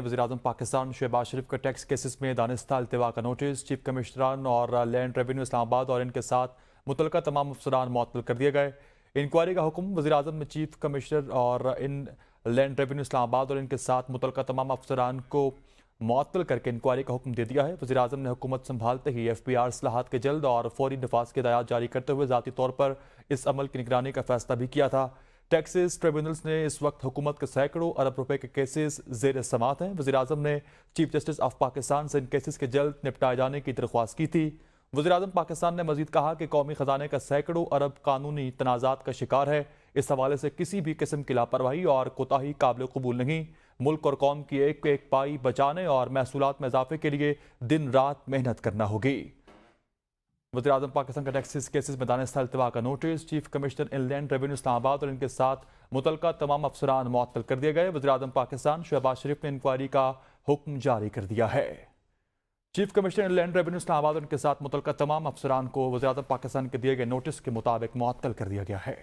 वज़ीर-ए-आज़म पाकिस्तान शहबाज शरीफ का tax cases में दानिस्ता अल्तवा का नोटिस चीफ कमिश्नरान और लैंड रेवेन्यू इस्लामाबाद और इनके साथ मुतलका तमाम अफसरान मुअत्तल कर दिए गए। इंक्वायरी का हुक्म वज़ीर-ए-आज़म ने चीफ कमिश्नर और इन लैंड रेवेन्यू इस्लामाबाद और इनके साथ मुतलका तमाम अफसरान को मुअत्तल करके इंक्वायरी का हुक्म दे दिया है। वज़ीर-ए-आज़म ने हुकूमत संभालते ही FPR इस्लाहात के जल्द और फौरी नफाज की हिदायत जारी करते हुए ज़ाती तौर पर इस अमल की निगरानी का फैसला भी किया था। टैक्सेस ट्रिब्यूनल्स ने इस वक्त हुकूमत के सैकड़ों अरब रुपए के केसेस ज़ेर समात हैं। वज़ीर-ए-आज़म ने चीफ जस्टिस ऑफ पाकिस्तान से इन केसेस के जल्द निपटाए जाने की दरख्वास्त की थी। वज़ीर-ए-आज़म पाकिस्तान ने मजीद कहा कि कौमी खजाने का सैकड़ों अरब कानूनी तनाज़ात का शिकार है। इस हवाले से किसी भी किस्म की लापरवाही और कोताही काबिल कबूल नहीं। मुल्क और कौम की एक एक पाई बचाने और महसूलात में इजाफे के लिए दिन रात मेहनत करना होगी। वज़ीर-ए-आज़म पाकिस्तान का टैक्सेस केसेस में दानिस्ता अल्तवा का notice chief commissioner inland revenue Islamabad और इनके साथ मुतलका तमाम अफसरान मुअत्तल कर दिए गए। वज़ीर-ए-आज़म पाकिस्तान शहबाज शरीफ ने इंक्वायरी का हुक्म जारी कर दिया है। Chief commissioner inland revenue Islamabad और इनके साथ मुतलका तमाम अफसरान को वज़ीर-ए-आज़म पाकिस्तान के दिए गए नोटिस के मुताबिक मुअत्तल कर दिया गया है।